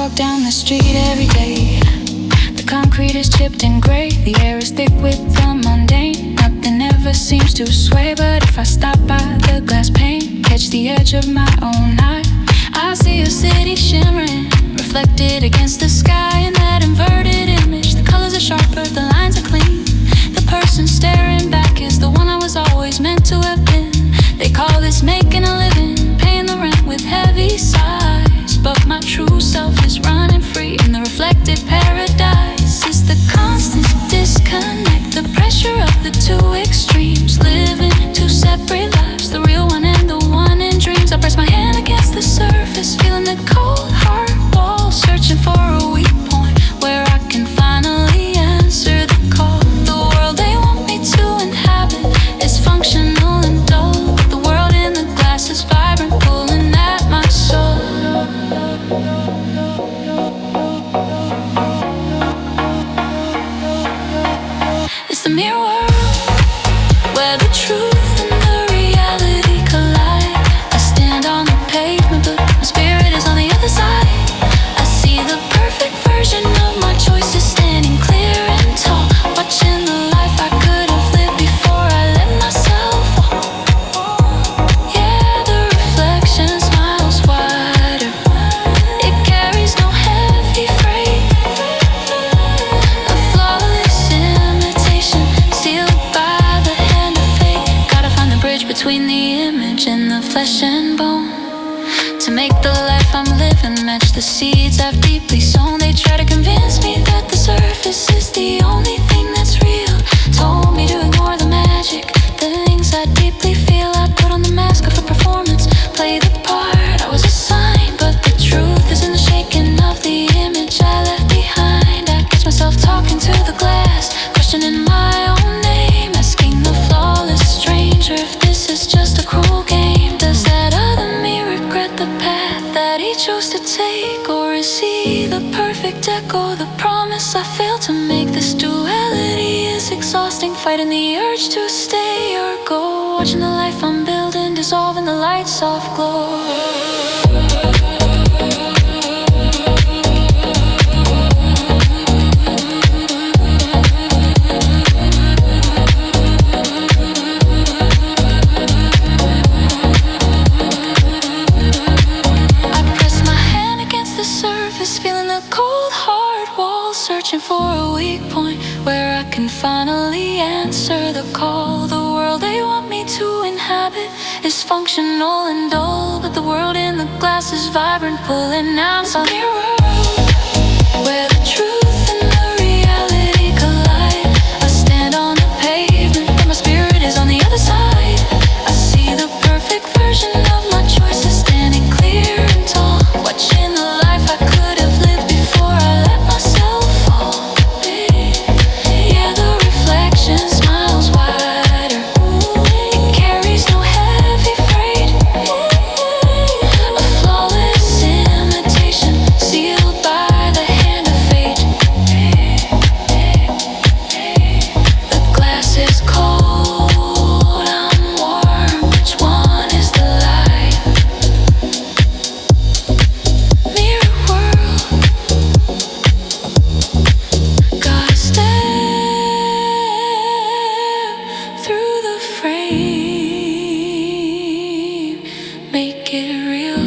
walk down the street every day. The concrete is chipped and gray. The air is thick with the mundane. Nothing ever seems to sway, but if I stop by the glass pane, catch the edge of my own eye, I see a city shimmering, reflected against the sky. In that inverted image, the colors are sharper, the lines are clean. The person staring back is the one I was always meant to have been. They call this making a living, paying the rent with heavy sighs. But my true self is running free in the reflected paradise. It's the constant disconnect, the pressure of the two extremes. Living two separate lives, the real one and the one in dreams. I press my hand against the surface, feeling the cold hard wall, searching for a weak point where I can finally answer the call. The world they want me to inhabit is functional and dull, but the world in the glass is vibrant, pulling at my soul. It's the mirror world where the truth and the reality collide. I stand on the pavement, but my spirit is on the other side. I see the perfect version of my choices standing clear and tall, watching the life I could have lived before I let myself fall. Yeah, the reflection smiles wider. It carries no heavy freight. A flawless imitation, sealed by the hand of fate. Gotta find the bridge between the image and the flesh and bone, to make the life I'm living match the seeds I've deeply sown. They try to convince me that the surface is the only thing that's real. Told me to ignore the magic, the things I deeply feel. I put on the mask of a performance, play the part I was assigned. But the truth is in the shaking of the image I left behind. I catch myself talking to the glass, questioning my own name, asking the flawless stranger if this is just a cruel game. Does that other me regret the path that he chose to take, or is he the perfect echo, the promise I failed to make? This duality is exhausting, fighting the urge to stay or go, watching the life I'm building dissolve in the light's soft glow. Feeling the cold hard wall, searching for a weak point where I can finally answer the call. The world they want me to inhabit is functional and dull, but the world in the glass is vibrant, pulling out some mirror where the truth and the reality collide. I stand on the pavement, but my spirit is on the other side. I see the perfect version of my choices standing clear and tall, watching the life I could have lived before I let myself fall. Yeah, the reflection smiles wider. It carries no heavy freight. A flawless imitation, sealed by the hand of fate. The glass is cold, I'm warm. Which one is the light? Mirror world, gotta step through the frame, make it real.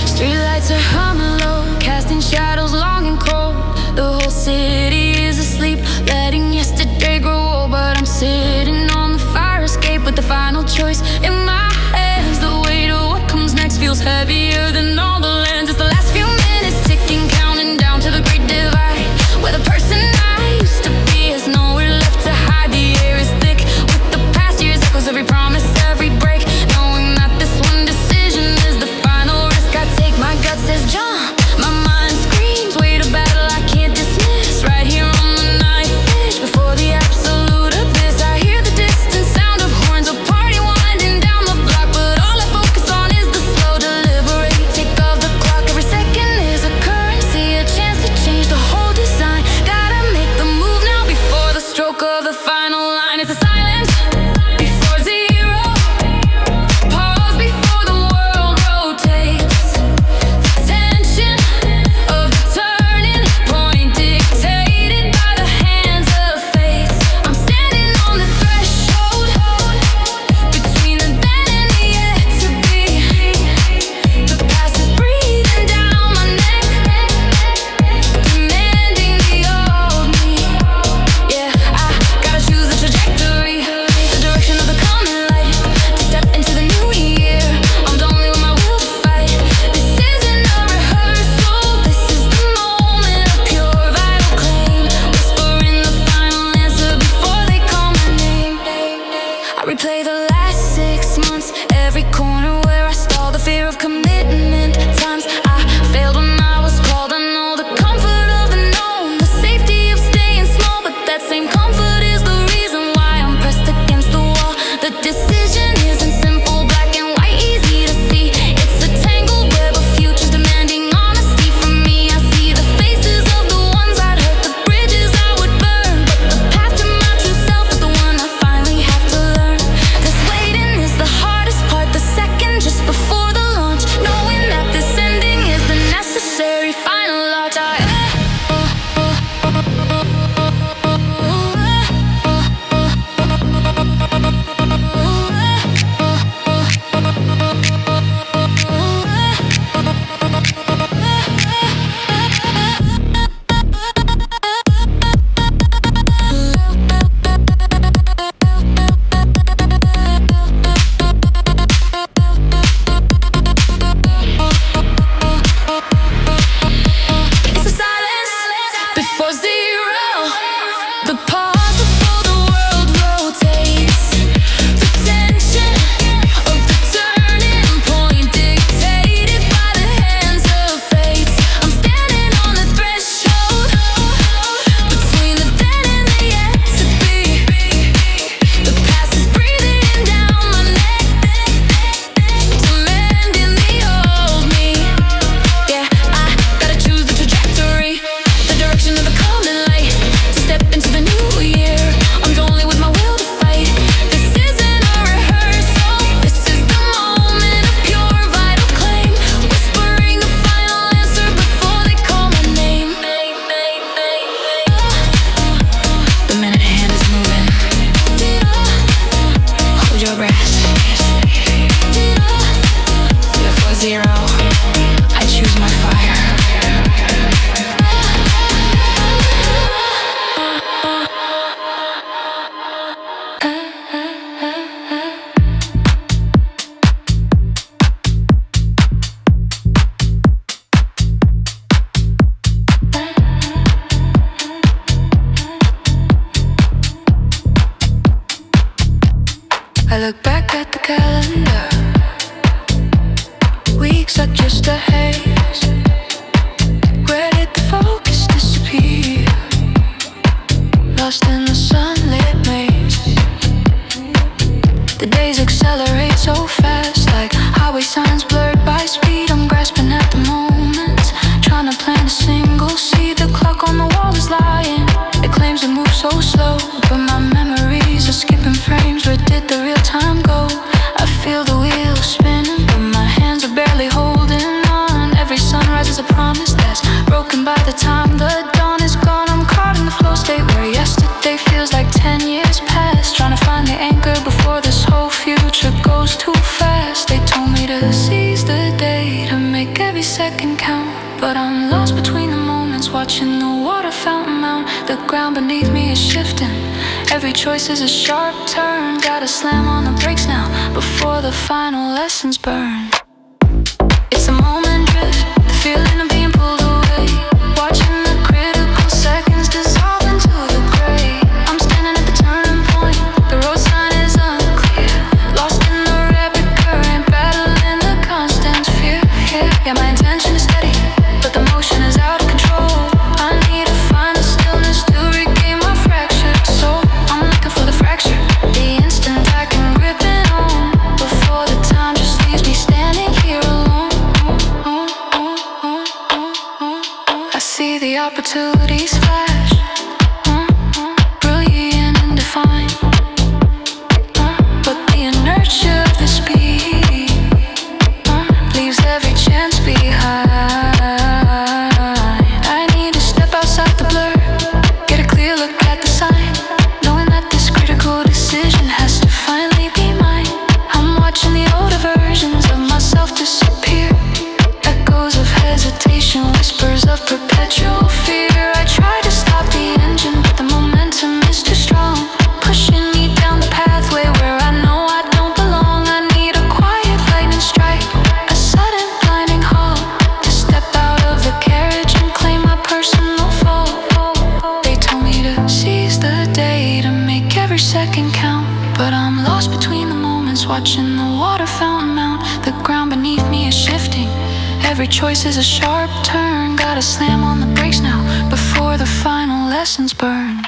Streetlights are humming low, casting shadows long and cold. The whole city is asleep, letting yesterday grow old. But I'm sitting on the fire escape with the final choice in my hands. The weight of what comes next feels heavier than all the lands. It's the last few minutes ticking, counting down to the great divide, where the person I used to be has nowhere left to hide. The air is thick with the past year's echoes, every promise, every break, knowing that this one decision is the final risk I take. My gut says jump, my mind screams, wait a battle I can't dismiss. Right here on the knife edge, before the absolute abyss, I hear the distant sound of horns, a party Replay the last 6 months, every corner where I stalled, the fear of commitment. Times I failed when I was called. I know the comfort of the known, the safety of staying small, but that same comfort is the reason why I'm pressed against the wall. The decision isn't simple, black and white, easy to see. It's a tangled web of futures demanding honesty from me. I see the faces of the ones I'd hurt, the bridges I would burn, but the path to my true self is the one I finally have to learn. This waiting is the hardest part, the second just before the launch, knowing that this ending is the necessary final launch. It's a silence before zero, the pause before the world rotates, the tension of the turning point dictated by the hands of fate. I'm standing on the threshold between the then and the yet to be. The past is breathing down my neck, demanding the old me. Yeah, I gotta choose the trajectory, the direction of the coming light, to step into the new year. I'm only with my will to fight. This isn't a rehearsal, this is the moment of pure vital claim, whispering the final answer before they call my name. The minute hand is moving, hold your breath. Before zero, I choose my fire. I look back at the calendar, weeks are just a haze. Where did the focus disappear? Lost in the sunlit maze. The days accelerate so fast, like highway signs blurred by speed. I'm grasping at the moment, trying to plant a single seed. The clock on the wall is lying, it claims to move so slow, but my memories are skipping frames. Where did the real time go? I feel the wheels spinning, but my hands are barely holding on. Every sunrise is a promise that's broken by the time the dawn is gone. I'm caught in the flow state where yesterday feels like 10 years past, trying to find the anchor before this whole future goes too fast. They told me to seize the day, to make every second count, but I'm lost between the moments, watching the water fountain mount. The ground beneath me is shifting, every choice is a sharp turn. Gotta slam on the brakes now before the final lessons burn. It's a moment drift, the feeling of being pulled away, watching the critical seconds dissolve into the gray. I'm standing at the turning point, the road sign is unclear, lost in the rapid current, battling the constant fear. Yeah, my intention is steady, but the motion is out of control. I need to find a stillness to regain my fractured soul. I'm looking for the fracture, the instant I can grip it on, before the time just leaves me standing But I'm lost between the moments, watching the water fountain mount. The ground beneath me is shifting. Every choice is a sharp turn. Gotta slam on the brakes now before the final lessons burn.